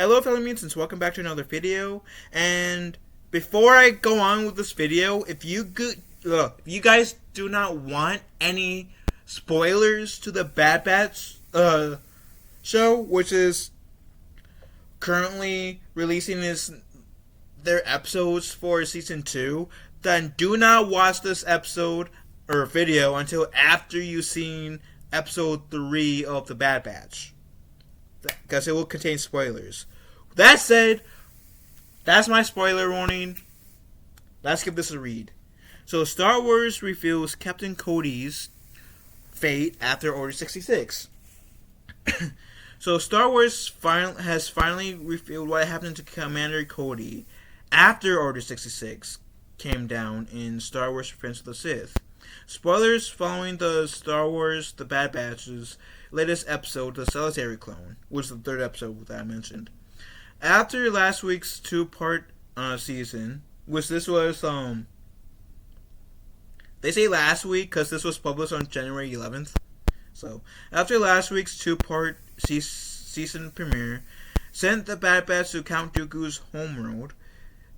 Hello fellow mutants, welcome back to another video. And before I go on with this video, if you guys do not want any spoilers to the Bad Batch show, which is currently releasing their episodes for season 2, then do not watch this episode or video until after you've seen episode 3 of the Bad Batch, because it will contain spoilers. That said, that's my spoiler warning. Let's give this a read. So, Star Wars reveals Captain Cody's fate after Order 66. So, Star Wars has finally revealed what happened to Commander Cody after Order 66 came down in Star Wars Revenge of the Sith. Spoilers following the Star Wars The Bad Batch's latest episode, The Solitary Clone, which is the third episode that I mentioned. After last week's two-part season, which this was, they say last week because this was published on January 11th. So, after last week's two-part season premiere sent the Bad Batch to Count Dooku's homeworld,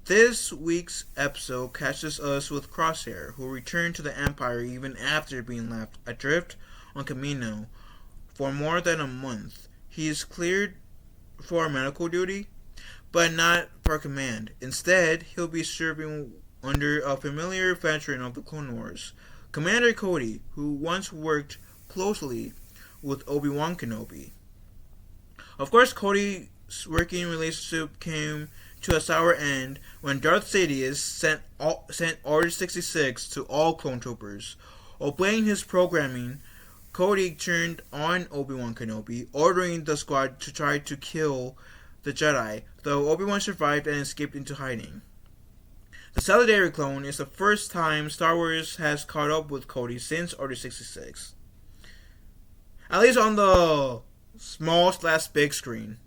this week's episode catches us with Crosshair, who returned to the Empire even after being left adrift on Kamino for more than a month. He is cleared for medical duty, but not for command. Instead, he'll be serving under a familiar veteran of the Clone Wars, Commander Cody, who once worked closely with Obi-Wan Kenobi. Of course, Cody's working relationship came to a sour end when Darth Sidious sent Order 66 to all clone troopers. Obeying his programming, Cody turned on Obi-Wan Kenobi, ordering the squad to try to kill the Jedi, though Obi-Wan survived and escaped into hiding. The Solitary Clone is the first time Star Wars has caught up with Cody since Order 66. At least on the small/big screen.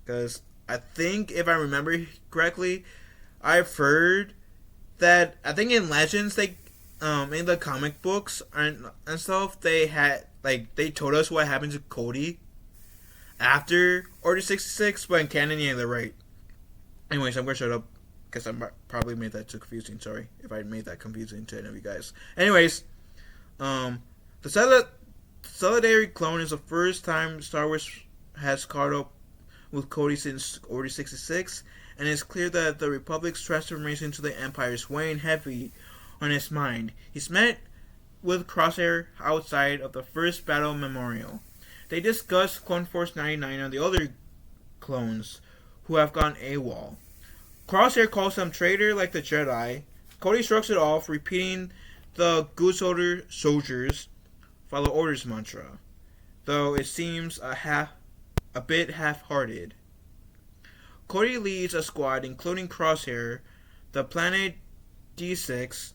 Because I think, if I remember correctly, I've heard that, I think in Legends, they in the comic books and stuff, they told us what happened to Cody after Order 66, but in canon, yeah, they're right. Anyways, I'm gonna shut up because I probably made that too confusing. Sorry if I made that confusing to any of you guys. Anyways, the Solitary Clone is the first time Star Wars has caught up with Cody since Order 66, and it's clear that the Republic's transformation to the Empire is weighing heavy on his mind. He's met with Crosshair outside of the First Battle Memorial. They discuss Clone Force 99 and the other clones who have gone AWOL. Crosshair calls them traitor like the Jedi. Cody shrugs it off, repeating the good soldiers follow orders mantra, though it seems a bit half-hearted. Cody leads a squad, including Crosshair, the planet D6,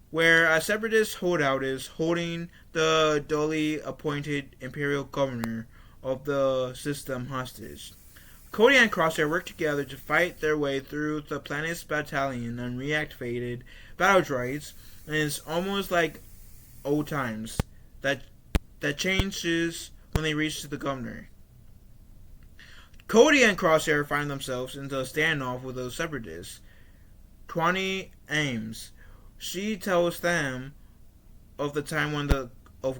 where a separatist holdout is holding the duly appointed Imperial Governor of the system hostage. Cody and Crosshair work together to fight their way through the planet's battalion and reactivated battle droids, and it's almost like old times. That changes when they reach the Governor. Cody and Crosshair find themselves in the standoff with the separatists. Twani Ames. She tells them of the time when a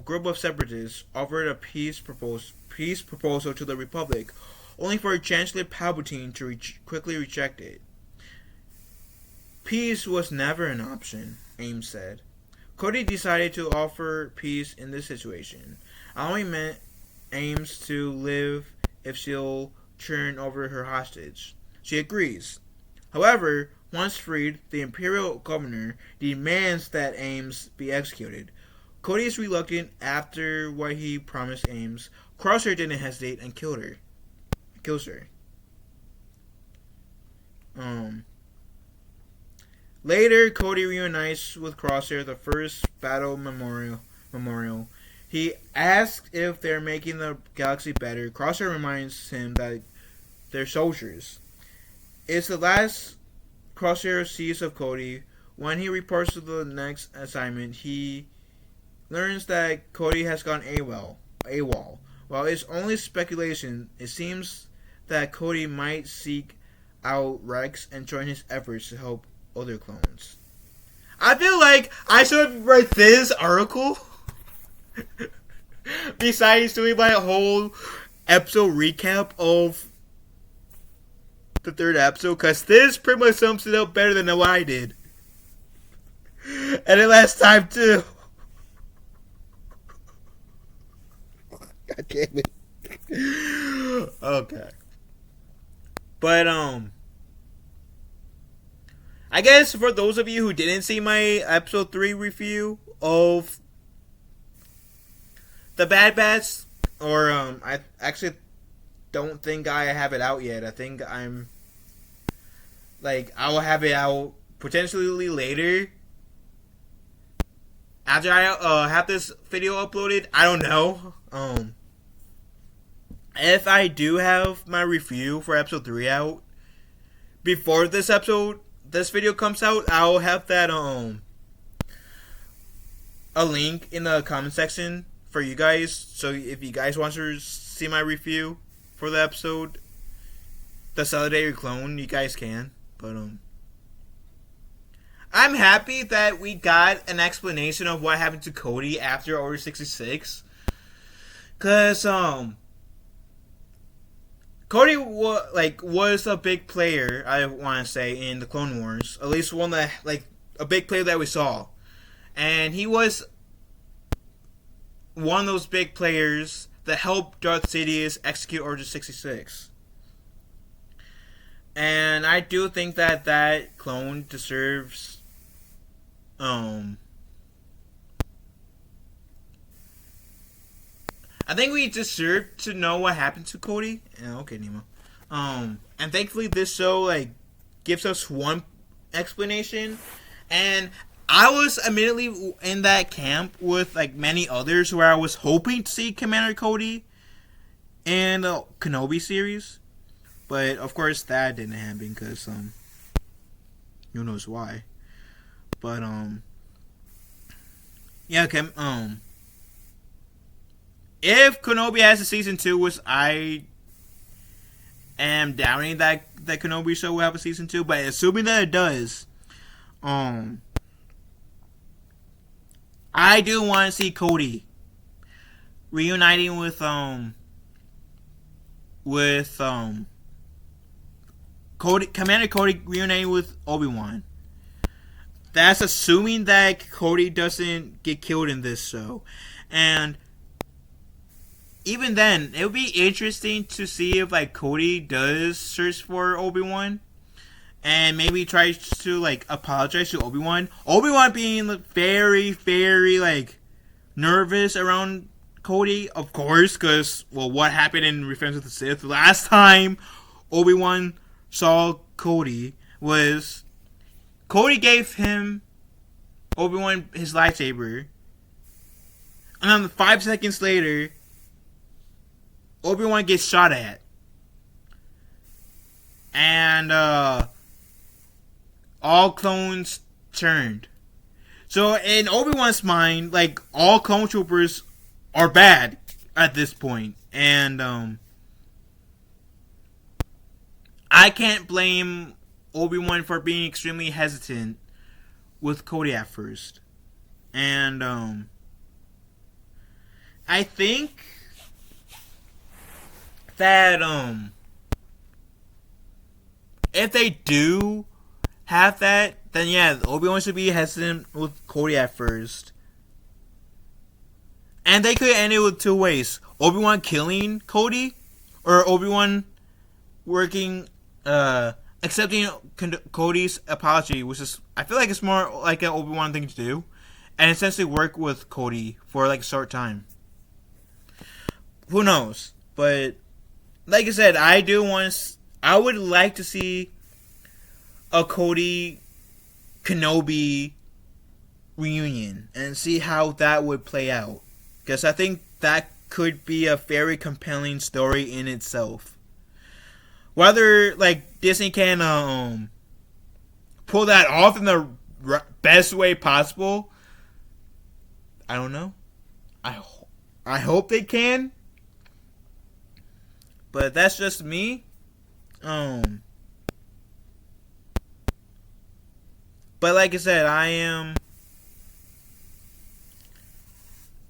group of separatists offered a peace proposal to the Republic, only for Chancellor Palpatine to quickly reject it. Peace was never an option, Ames said. Cody decided to offer peace in this situation. I only meant Ames to live if she'll turn over her hostage. She agrees. However, once freed, the Imperial Governor demands that Ames be executed. Cody is reluctant after what he promised Ames. Crosshair didn't hesitate and kills her. Later, Cody reunites with Crosshair, the First Battle Memorial. He asks if they're making the galaxy better. Crosshair reminds him that they're soldiers. It's the last Crosshair sees of Cody. When he reports to the next assignment, he learns that Cody has gone AWOL. While it's only speculation, it seems that Cody might seek out Rex and join his efforts to help other clones. I feel like I should write this article besides doing my whole episode recap of the third episode, because this pretty much sums it up better than what I did. And it last time too. God damn it. Okay. But I guess for those of you who didn't see my episode 3 review of the Bad Batch, or I actually don't think I have it out yet. I think I will have it out potentially later after I have this video uploaded. I don't know. If I do have my review for episode 3 out before this video comes out, I'll have that a link in the comment section for you guys. So if you guys want to see my review for the episode, The Solidarity Clone, you guys can. But I'm happy that we got an explanation of what happened to Cody after Order 66. Cause Cody was a big player, I want to say, in the Clone Wars. At least one that, a big player that we saw. And he was one of those big players that helped Darth Sidious execute Order 66. And I do think that clone deserves I think we deserve to know what happened to Cody. Yeah, okay, Nemo. And thankfully this show gives us one explanation. And I was immediately in that camp with many others where I was hoping to see Commander Cody in the Kenobi series. But of course that didn't happen because who knows why. But yeah, if Kenobi has a season 2, which I am doubting that Kenobi show will have a season 2, but assuming that it does, I do want to see Cody reuniting with Commander Cody reuniting with Obi-Wan. That's assuming that Cody doesn't get killed in this show. And even then, it would be interesting to see if Cody does search for Obi-Wan and maybe tries to apologize to Obi-Wan. Obi-Wan being very, very nervous around Cody, of course, because what happened in Revenge of the Sith last time Obi-Wan saw Cody was Cody gave him Obi-Wan his lightsaber, and then 5 seconds later Obi-Wan gets shot at. And all clones turned. So in Obi-Wan's mind, all clone troopers are bad at this point. And I can't blame Obi-Wan for being extremely hesitant with Cody at first. And I think that if they do have that, then yeah, Obi-Wan should be hesitant with Cody at first. And they could end it with 2 ways. Obi-Wan killing Cody, or Obi-Wan accepting Cody's apology, which is, I feel like it's more like an Obi-Wan thing to do, and essentially work with Cody for a short time. Who knows? But like I said, I would like to see a Cody Kenobi reunion and see how that would play out, because I think that could be a very compelling story in itself. Whether Disney can pull that off in the best way possible, I don't know. I hope they can. But that's just me. Um, but like I said, I am.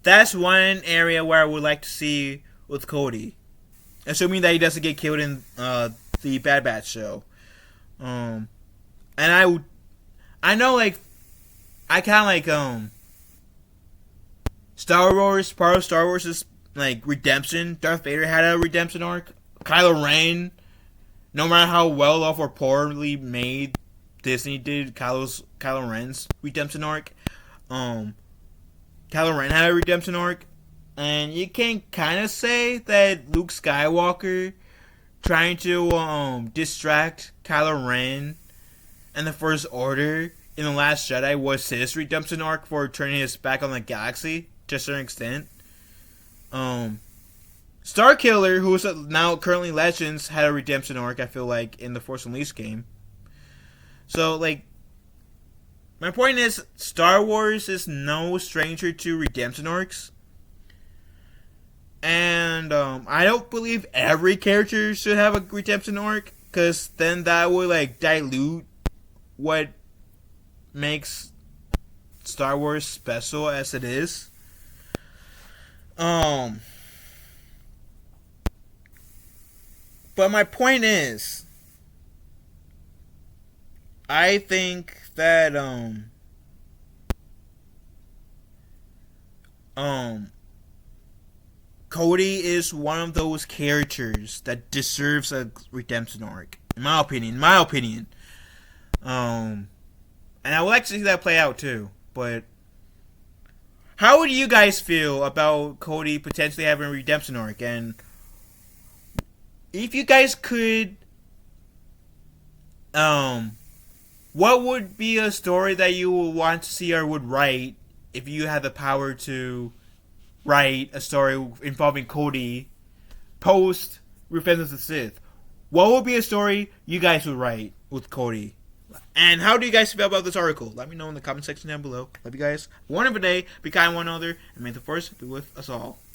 That's one area where I would like to see with Cody, assuming that he doesn't get killed in the Bad Batch show. And I know like I kind of like Star Wars. Part of Star Wars is like redemption. Darth Vader had a redemption arc. Kylo Ren, no matter how well off or poorly made Disney did Kylo Ren's redemption arc, Kylo Ren had a redemption arc, and you can kind of say that Luke Skywalker trying to distract Kylo Ren and the First Order in The Last Jedi was his redemption arc for turning his back on the galaxy to a certain extent. Starkiller, who is now currently Legends, had a redemption arc, I feel like, in the Force Unleashed game. So, like, my point is, Star Wars is no stranger to redemption arcs. And I don't believe every character should have a redemption arc, because then that would, like, dilute what makes Star Wars special as it is. But my point is, I think that Cody is one of those characters that deserves a redemption arc, in my opinion. And I would like to see that play out too. But how would you guys feel about Cody potentially having a redemption arc? And if you guys could, what would be a story that you would want to see or would write if you had the power to write a story involving Cody post Revenge of the Sith? What would be a story you guys would write with Cody? And how do you guys feel about this article? Let me know in the comment section down below. Love you guys. One of a day, be kind to one another, and may the force be with us all.